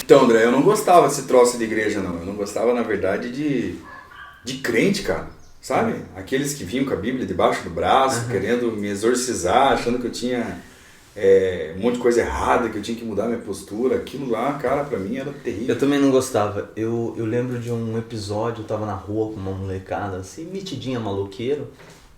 Então, André, eu não gostava desse troço de igreja, não. Eu não gostava, na verdade, de crente, cara. Sabe? Aqueles que vinham com a Bíblia debaixo do braço, querendo me exorcizar, achando que eu tinha um monte de coisa errada, que eu tinha que mudar minha postura. Aquilo lá, cara, pra mim era terrível. Eu também não gostava. Eu lembro de um episódio, eu tava na rua com uma molecada, assim, metidinha, maloqueiro,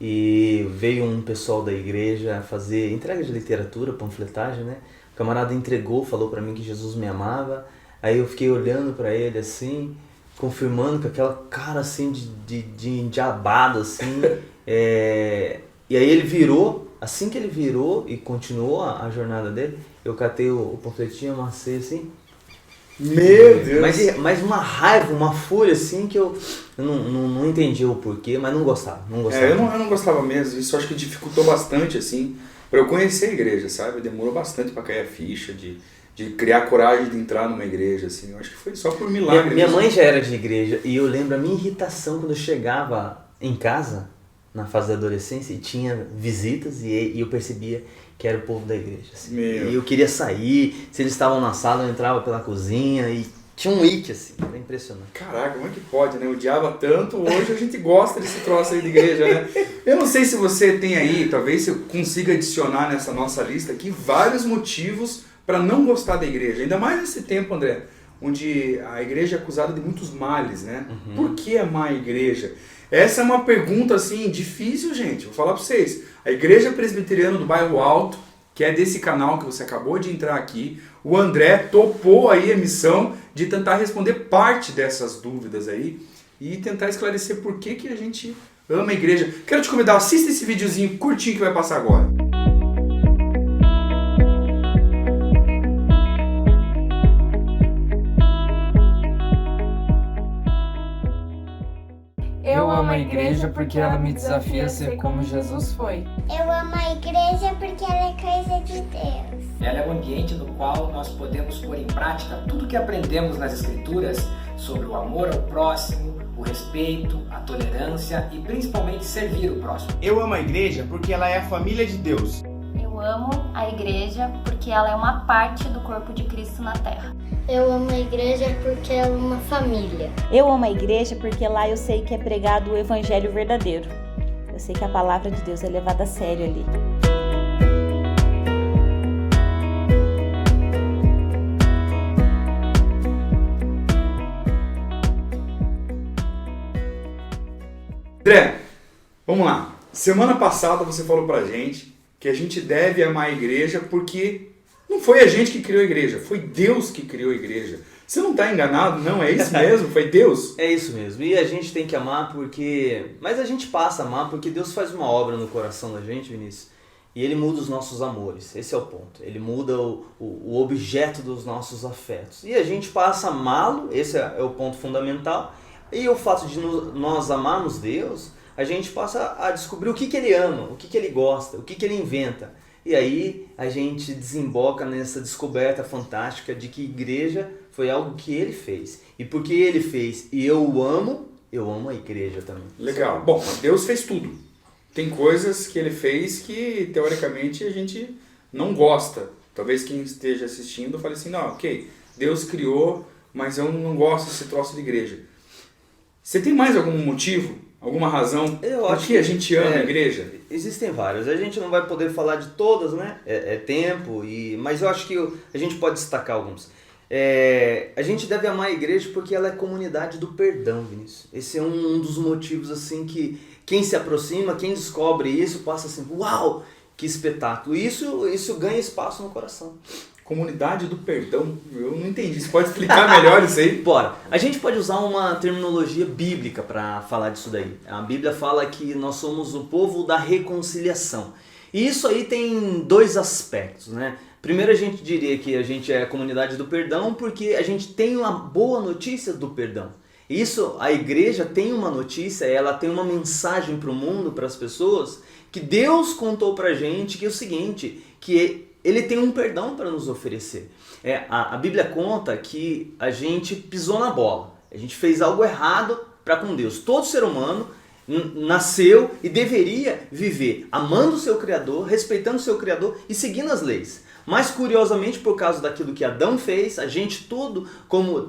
e veio um pessoal da igreja fazer entrega de literatura, panfletagem, né? O camarada entregou, falou pra mim que Jesus me amava, aí eu fiquei olhando pra ele assim, confirmando com aquela cara assim de endiabado, assim, e aí ele virou, assim que ele virou e continuou a jornada dele, eu catei o panfletinho, amassei assim. Meu Deus! Mas uma raiva, uma fúria assim que eu não entendi o porquê, mas não gostava. Eu não gostava mesmo, isso acho que dificultou bastante, assim, pra eu conhecer a igreja, sabe? Demorou bastante pra cair a ficha, de criar coragem de entrar numa igreja, assim. Eu acho que foi só por milagre. Minha mãe já era de igreja e eu lembro a minha irritação quando eu chegava em casa, na fase da adolescência, e tinha visitas e eu percebia que era o povo da igreja. Assim. E eu queria sair, se eles estavam na sala, eu entrava pela cozinha e tinha um ick, assim, era impressionante. Caraca, como é que pode, né? Odiava tanto, hoje a gente gosta desse troço aí de igreja, né? Eu não sei se você tem aí, talvez eu consiga adicionar nessa nossa lista aqui, vários motivos para não gostar da igreja. Ainda mais nesse tempo, André, onde a igreja é acusada de muitos males, né? Por que amar a igreja? Essa é uma pergunta, assim, difícil, gente. Vou falar para vocês. A Igreja Presbiteriana do Bairro Alto, que é desse canal que você acabou de entrar aqui, o André topou aí a missão de tentar responder parte dessas dúvidas aí e tentar esclarecer por que a gente ama a igreja. Quero te convidar, assista esse videozinho curtinho que vai passar agora. Eu amo a igreja porque ela me desafia a ser como Jesus foi. Eu amo a igreja porque ela é coisa de Deus. Ela é o ambiente no qual nós podemos pôr em prática tudo que aprendemos nas Escrituras sobre o amor ao próximo, o respeito, a tolerância e principalmente servir o próximo. Eu amo a igreja porque ela é a família de Deus. Eu amo a igreja porque ela é uma parte do corpo de Cristo na Terra. Eu amo a igreja porque ela é uma família. Eu amo a igreja porque lá eu sei que é pregado o evangelho verdadeiro. Eu sei que a palavra de Deus é levada a sério ali. André, vamos lá. Semana passada você falou pra gente que a gente deve amar a igreja porque não foi a gente que criou a igreja, foi Deus que criou a igreja. Você não está enganado, não? É isso mesmo? Foi Deus? É isso mesmo. E a gente tem que amar porque... Mas a gente passa a amar porque Deus faz uma obra no coração da gente, Vinícius. E Ele muda os nossos amores. Esse é o ponto. Ele muda o objeto dos nossos afetos. E a gente passa a amá-lo, esse é o ponto fundamental. E o fato de nós amarmos Deus, a gente passa a descobrir o que Ele ama, o que Ele gosta, o que Ele inventa. E aí a gente desemboca nessa descoberta fantástica de que igreja foi algo que Ele fez. E porque Ele fez e eu amo a igreja também. Legal. Bom, Deus fez tudo. Tem coisas que Ele fez que, teoricamente, a gente não gosta. Talvez quem esteja assistindo fale assim, não, ok, Deus criou, mas eu não gosto desse troço de igreja. Você tem mais algum motivo? Alguma razão? Por que a gente ama a igreja? Existem várias. A gente não vai poder falar de todas, né? É tempo, mas eu acho que a gente pode destacar alguns. A gente deve amar a igreja porque ela é comunidade do perdão, Vinícius. Esse é um dos motivos assim que quem se aproxima, quem descobre isso, passa assim, uau, que espetáculo. Isso ganha espaço no coração. Comunidade do perdão? Eu não entendi. Você pode explicar melhor isso aí? Bora. A gente pode usar uma terminologia bíblica para falar disso daí. A Bíblia fala que nós somos o povo da reconciliação. E isso aí tem dois aspectos, né? Primeiro a gente diria que a gente é a comunidade do perdão porque a gente tem uma boa notícia do perdão. Isso, a igreja tem uma notícia, ela tem uma mensagem para o mundo, para as pessoas, que Deus contou pra gente que é o seguinte, que Ele tem um perdão para nos oferecer. A Bíblia conta que a gente pisou na bola, a gente fez algo errado para com Deus. Todo ser humano nasceu e deveria viver amando o seu Criador, respeitando o seu Criador e seguindo as leis. Mas curiosamente, por causa daquilo que Adão fez, a gente tudo,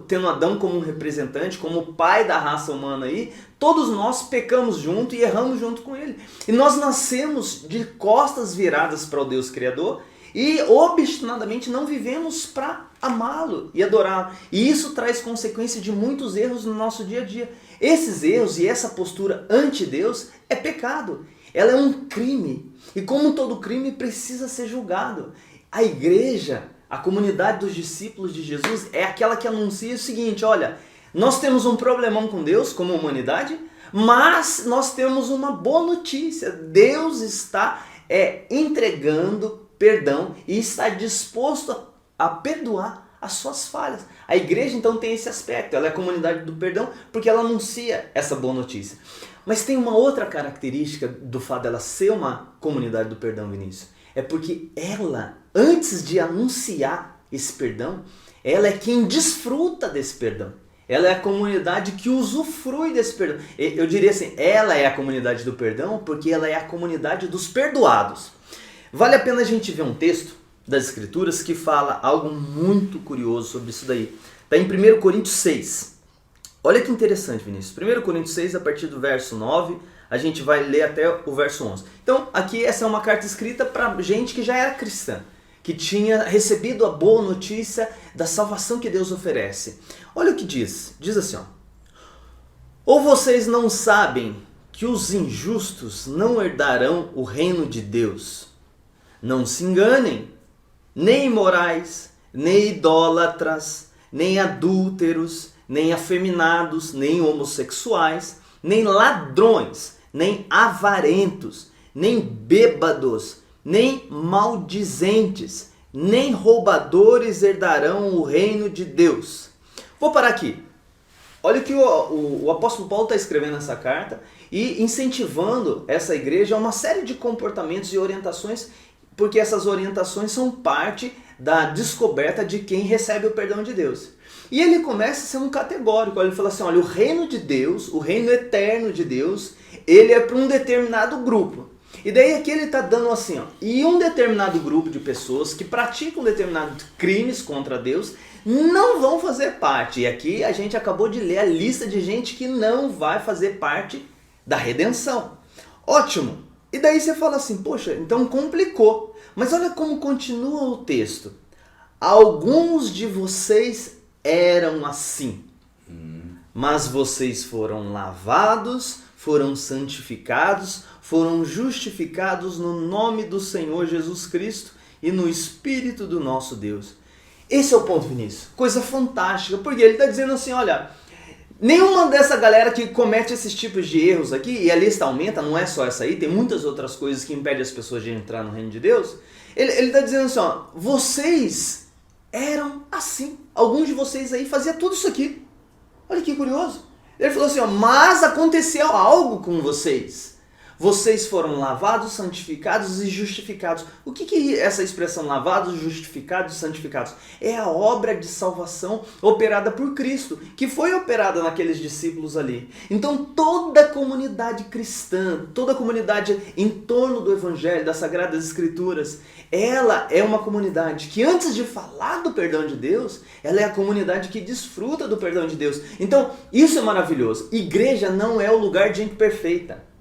tendo Adão como um representante, como pai da raça humana aí, todos nós pecamos junto e erramos junto com ele. E nós nascemos de costas viradas para o Deus Criador e obstinadamente não vivemos para amá-lo e adorá-lo. E isso traz consequência de muitos erros no nosso dia a dia. Esses erros e essa postura anti-Deus é pecado. Ela é um crime. E como todo crime precisa ser julgado. A igreja, a comunidade dos discípulos de Jesus é aquela que anuncia o seguinte: olha, nós temos um problemão com Deus como humanidade, mas nós temos uma boa notícia. Deus está entregando perdão e está disposto a perdoar as suas falhas. A igreja então tem esse aspecto, ela é a comunidade do perdão porque ela anuncia essa boa notícia. Mas tem uma outra característica do fato dela ser uma comunidade do perdão, Vinícius. É porque ela, antes de anunciar esse perdão, ela é quem desfruta desse perdão. Ela é a comunidade que usufrui desse perdão. Eu diria assim, ela é a comunidade do perdão porque ela é a comunidade dos perdoados. Vale a pena a gente ver um texto das Escrituras que fala algo muito curioso sobre isso daí. Está em 1 Coríntios 6. Olha que interessante, Vinícius. 1 Coríntios 6, a partir do verso 9, a gente vai ler até o verso 11. Então, aqui essa é uma carta escrita para gente que já era cristã, que tinha recebido a boa notícia da salvação que Deus oferece. Olha o que diz. Diz assim, ó: ou vocês não sabem que os injustos não herdarão o reino de Deus? Não se enganem, nem imorais, nem idólatras, nem adúlteros, nem afeminados, nem homossexuais, nem ladrões, nem avarentos, nem bêbados, nem maldizentes, nem roubadores herdarão o reino de Deus. Vou parar aqui. Olha o que o apóstolo Paulo está escrevendo nessa carta e incentivando essa igreja a uma série de comportamentos e orientações, porque essas orientações são parte da descoberta de quem recebe o perdão de Deus. E ele começa sendo categórico. Ele fala assim, olha, o reino de Deus, o reino eterno de Deus, ele é para um determinado grupo. E daí aqui ele está dando assim, ó, e um determinado grupo de pessoas que praticam determinados crimes contra Deus não vão fazer parte. E aqui a gente acabou de ler a lista de gente que não vai fazer parte da redenção. Ótimo! E daí você fala assim, poxa, então complicou. Mas olha como continua o texto. Alguns de vocês eram assim, mas vocês foram lavados, foram santificados, foram justificados no nome do Senhor Jesus Cristo e no Espírito do nosso Deus. Esse é o ponto, Vinícius. Coisa fantástica, porque ele está dizendo assim, olha, nenhuma dessa galera que comete esses tipos de erros aqui, e a lista aumenta, não é só essa aí, tem muitas outras coisas que impedem as pessoas de entrar no reino de Deus. Ele está dizendo assim, ó, vocês eram assim. Alguns de vocês aí faziam tudo isso aqui. Olha que curioso. Ele falou assim, ó, mas aconteceu algo com vocês. Vocês foram lavados, santificados e justificados. O que é essa expressão lavados, justificados e santificados? É a obra de salvação operada por Cristo, que foi operada naqueles discípulos ali. Então toda a comunidade cristã, toda a comunidade em torno do Evangelho, das Sagradas Escrituras, ela é uma comunidade que antes de falar do perdão de Deus, ela é a comunidade que desfruta do perdão de Deus. Então isso é maravilhoso. Igreja não é o lugar de gente perfeita.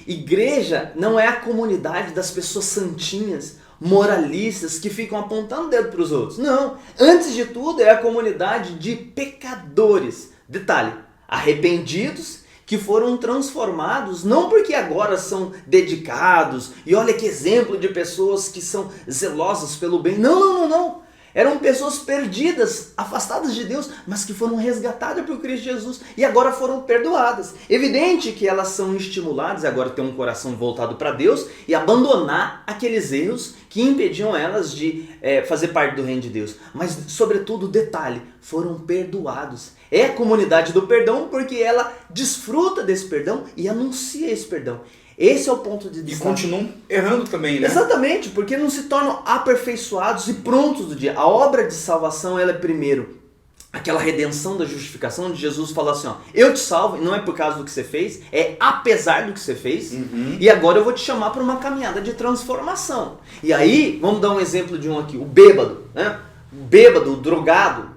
Igreja não é a comunidade das pessoas santinhas, moralistas, que ficam apontando o dedo para os outros. Não, antes de tudo é a comunidade de pecadores. Detalhe, arrependidos, que foram transformados, não porque agora são dedicados, e olha que exemplo de pessoas que são zelosas pelo bem. Não. Eram pessoas perdidas, afastadas de Deus, mas que foram resgatadas por Cristo Jesus e agora foram perdoadas. Evidente que elas são estimuladas a agora ter um coração voltado para Deus e abandonar aqueles erros que impediam elas de fazer parte do reino de Deus. Mas, sobretudo, detalhe, foram perdoados. É a comunidade do perdão porque ela desfruta desse perdão e anuncia esse perdão. Esse é o ponto de destaque. E continuam errando também, né? Exatamente, porque não se tornam aperfeiçoados e prontos do dia. A obra de salvação, ela é primeiro aquela redenção da justificação, de Jesus falar assim, ó, eu te salvo, e não é por causa do que você fez, é apesar do que você fez, e agora eu vou te chamar para uma caminhada de transformação. E aí, vamos dar um exemplo de um aqui, o bêbado, né? O bêbado, o drogado,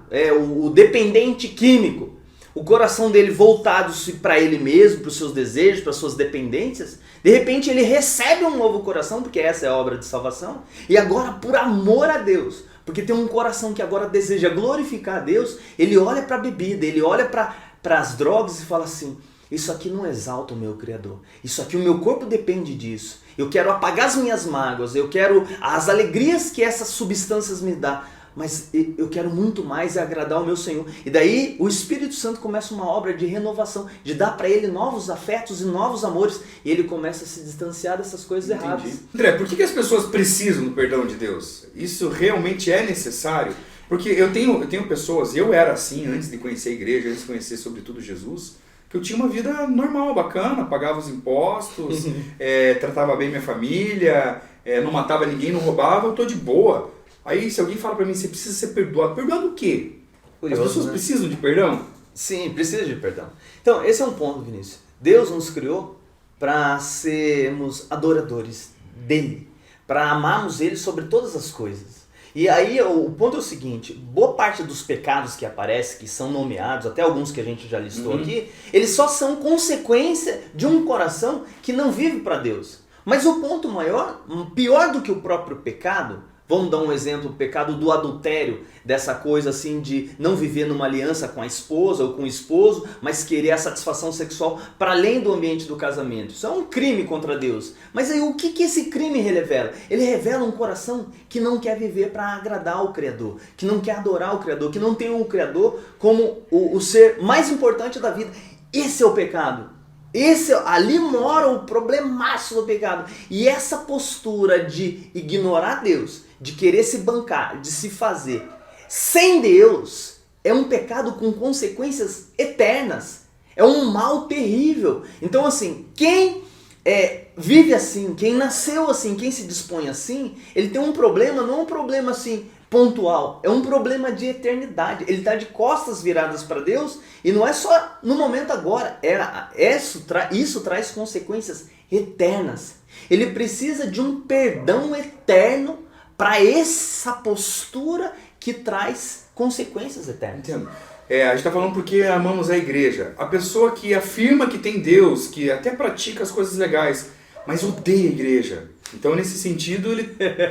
o dependente químico, o coração dele voltado para ele mesmo, para os seus desejos, para as suas dependências, de repente ele recebe um novo coração, porque essa é a obra de salvação, e agora por amor a Deus, porque tem um coração que agora deseja glorificar a Deus, ele olha para a bebida, ele olha para as drogas e fala assim, isso aqui não exalta o meu Criador, isso aqui o meu corpo depende disso, eu quero apagar as minhas mágoas, eu quero as alegrias que essas substâncias me dão, mas eu quero muito mais agradar o meu Senhor. E daí o Espírito Santo começa uma obra de renovação, de dar para ele novos afetos e novos amores, e ele começa a se distanciar dessas coisas erradas. André, por que as pessoas precisam do perdão de Deus? Isso realmente é necessário? Porque eu tenho pessoas, eu era assim antes de conhecer a igreja, antes de conhecer sobretudo Jesus, que eu tinha uma vida normal, bacana, pagava os impostos, tratava bem minha família, não matava ninguém, não roubava, eu tô de boa. Aí se alguém fala pra mim, você precisa ser perdoado, perdoado o quê? Curioso, as pessoas precisam de perdão? Sim, precisa de perdão. Então, esse é um ponto, Vinícius. Deus nos criou para sermos adoradores dele, para amarmos ele sobre todas as coisas. E aí o ponto é o seguinte, boa parte dos pecados que aparecem, que são nomeados, até alguns que a gente já listou aqui, eles só são consequência de um coração que não vive para Deus. Mas o ponto maior, pior do que o próprio pecado, vamos dar um exemplo, o pecado do adultério, dessa coisa assim de não viver numa aliança com a esposa ou com o esposo, mas querer a satisfação sexual para além do ambiente do casamento. Isso é um crime contra Deus. Mas aí o que esse crime revela? Ele revela um coração que não quer viver para agradar o Criador, que não quer adorar o Criador, que não tem o Criador como o ser mais importante da vida. Esse é o pecado. Ali mora o problemaço do pecado. E essa postura de ignorar Deus, de querer se bancar, de se fazer sem Deus, é um pecado com consequências eternas. É um mal terrível. Então assim, quem vive assim, quem nasceu assim, quem se dispõe assim, ele tem um problema, não é um problema assim pontual, é um problema de eternidade. Ele está de costas viradas para Deus e não é só no momento agora, isso traz consequências eternas. Ele precisa de um perdão eterno para essa postura que traz consequências eternas. Entendo. A gente está falando porque amamos a igreja. A pessoa que afirma que tem Deus, que até pratica as coisas legais, mas odeia a igreja. Então, nesse sentido, ele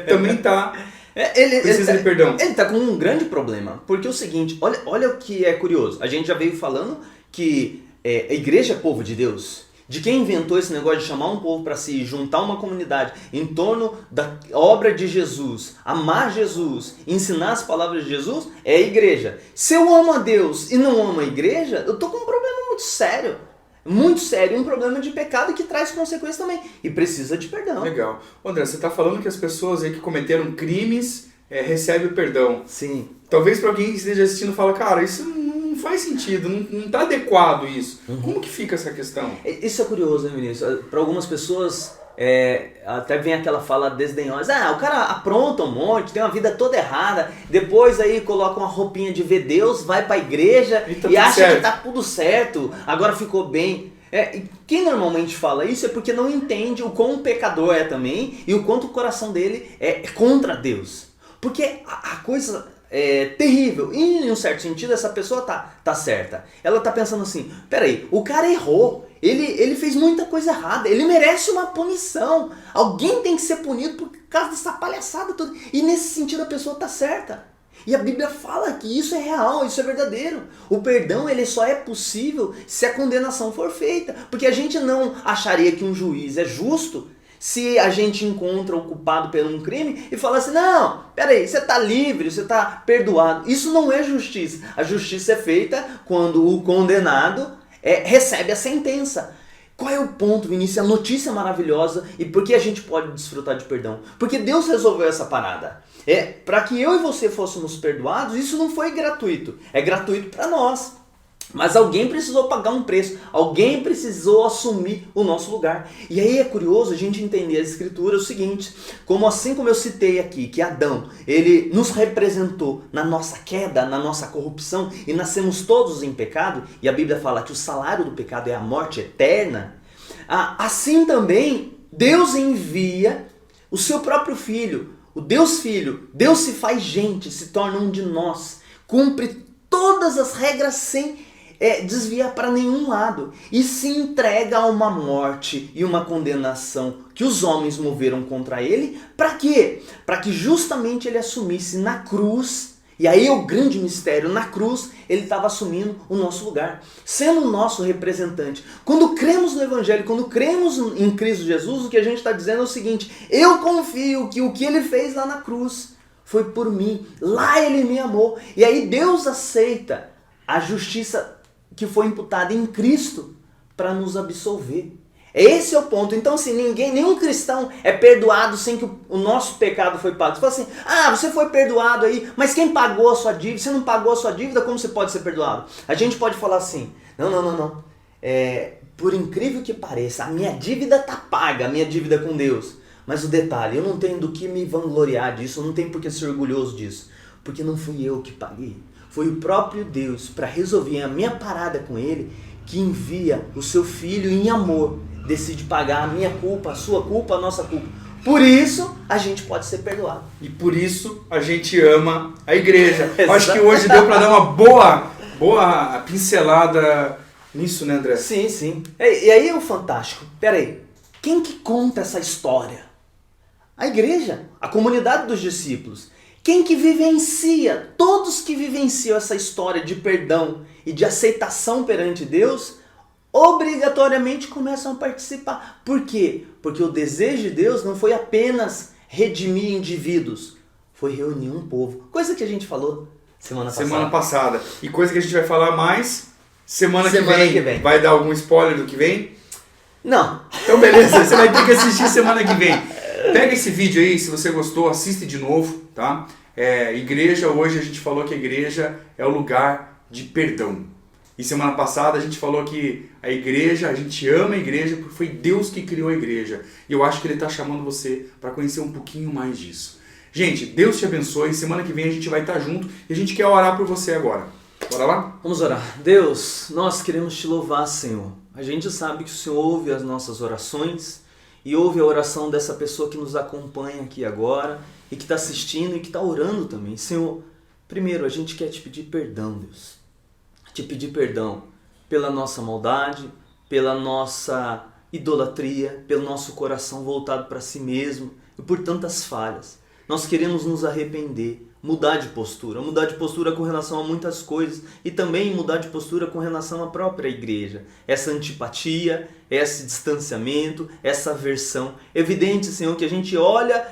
também está... precisa de perdão. Ele está com um grande problema. Porque é o seguinte, olha o que é curioso. A gente já veio falando que a igreja é povo de Deus. De quem inventou esse negócio de chamar um povo para si, juntar uma comunidade em torno da obra de Jesus, amar Jesus, ensinar as palavras de Jesus, é a igreja. Se eu amo a Deus e não amo a igreja, eu estou com um problema muito sério. Muito sério, um problema de pecado que traz consequências também. E precisa de perdão. Legal. André, você está falando que as pessoas aí que cometeram crimes recebem o perdão. Sim. Talvez para alguém que esteja assistindo fala, cara, isso não faz sentido, não está adequado isso. Como que fica essa questão? Isso é curioso, né, Vinícius? Para algumas pessoas, até vem aquela fala desdenhosa, o cara apronta um monte, tem uma vida toda errada, depois aí coloca uma roupinha de ver Deus, vai para a igreja e acha certo. Que tá tudo certo, agora ficou bem. Quem normalmente fala isso é porque não entende o quão pecador é também e o quanto o coração dele é contra Deus. Porque a coisa é terrível. E em um certo sentido essa pessoa tá certa. Ela tá pensando assim, peraí, o cara errou. Ele fez muita coisa errada. Ele merece uma punição. Alguém tem que ser punido por causa dessa palhaçada toda. E nesse sentido a pessoa tá certa. E a Bíblia fala que isso é real, isso é verdadeiro. O perdão ele só é possível se a condenação for feita. Porque a gente não acharia que um juiz é justo se a gente encontra o culpado por um crime e fala assim, não, peraí, você está livre, você está perdoado. Isso não é justiça. A justiça é feita quando o condenado recebe a sentença. Qual é o ponto, Vinícius? A notícia maravilhosa e por que a gente pode desfrutar de perdão? Porque Deus resolveu essa parada. Para que eu e você fôssemos perdoados, isso não foi gratuito. É gratuito para nós. Mas alguém precisou pagar um preço, alguém precisou assumir o nosso lugar. E aí é curioso a gente entender as escrituras o seguinte, assim como eu citei aqui, que Adão, ele nos representou na nossa queda, na nossa corrupção, e nascemos todos em pecado, e a Bíblia fala que o salário do pecado é a morte eterna, assim também Deus envia o seu próprio Filho, o Deus Filho, Deus se faz gente, se torna um de nós, cumpre todas as regras sem desviar para nenhum lado e se entrega a uma morte e uma condenação que os homens moveram contra ele. Para quê? Para que justamente ele assumisse na cruz, e aí é o grande mistério, na cruz ele estava assumindo o nosso lugar, sendo o nosso representante. Quando cremos no Evangelho, quando cremos em Cristo Jesus, o que a gente está dizendo é o seguinte: eu confio que o que ele fez lá na cruz foi por mim, lá ele me amou, e aí Deus aceita a justiça que foi imputada em Cristo para nos absolver. Esse é o ponto. Então, assim, nenhum cristão é perdoado sem que o nosso pecado foi pago. Você fala assim, você foi perdoado aí, mas quem pagou a sua dívida? Você não pagou a sua dívida, como você pode ser perdoado? A gente pode falar assim, não. Por incrível que pareça, a minha dívida está paga, a minha dívida com Deus. Mas o detalhe, eu não tenho do que me vangloriar disso, eu não tenho por que ser orgulhoso disso, porque não fui eu que paguei. Foi o próprio Deus, para resolver a minha parada com Ele, que envia o seu Filho em amor, decide pagar a minha culpa, a sua culpa, a nossa culpa. Por isso, a gente pode ser perdoado. E por isso, a gente ama a igreja. Acho que hoje deu para dar uma boa pincelada nisso, né, André? Sim. E aí é o fantástico. Peraí, quem que conta essa história? A igreja, a comunidade dos discípulos. Quem que vivencia, todos que vivenciam essa história de perdão e de aceitação perante Deus, obrigatoriamente começam a participar. Por quê? Porque o desejo de Deus não foi apenas redimir indivíduos, foi reunir um povo. Coisa que a gente falou semana passada. E coisa que a gente vai falar mais semana que vem. Vai dar algum spoiler do que vem? Não. Então beleza, você vai ter que assistir semana que vem. Pega esse vídeo aí, se você gostou, assiste de novo, tá? Igreja, hoje a gente falou que a igreja é o lugar de perdão. E semana passada a gente falou que a igreja, a gente ama a igreja porque foi Deus que criou a igreja. E eu acho que Ele está chamando você para conhecer um pouquinho mais disso. Gente, Deus te abençoe. Semana que vem a gente vai estar junto e a gente quer orar por você agora. Bora lá? Vamos orar. Deus, nós queremos te louvar, Senhor. A gente sabe que o Senhor ouve as nossas orações e ouve a oração dessa pessoa que nos acompanha aqui agora e que está assistindo e que está orando também. Senhor, primeiro a gente quer te pedir perdão, Deus. Te pedir perdão pela nossa maldade, pela nossa idolatria, pelo nosso coração voltado para si mesmo e por tantas falhas. Nós queremos nos arrepender, mudar de postura com relação a muitas coisas e também mudar de postura com relação à própria igreja. Essa antipatia, esse distanciamento, essa aversão. Evidente, Senhor, que a gente olha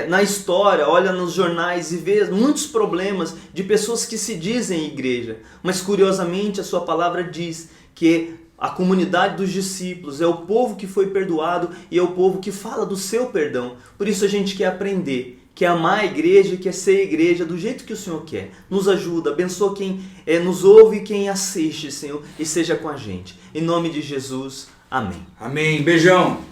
na história, olha nos jornais e vê muitos problemas de pessoas que se dizem igreja, mas curiosamente a sua palavra diz que a comunidade dos discípulos é o povo que foi perdoado e é o povo que fala do seu perdão. Por isso a gente quer aprender, quer amar a igreja, quer ser igreja do jeito que o Senhor quer. Nos ajuda, abençoa quem nos ouve e quem assiste, Senhor, e seja com a gente. Em nome de Jesus, amém. Amém. Beijão.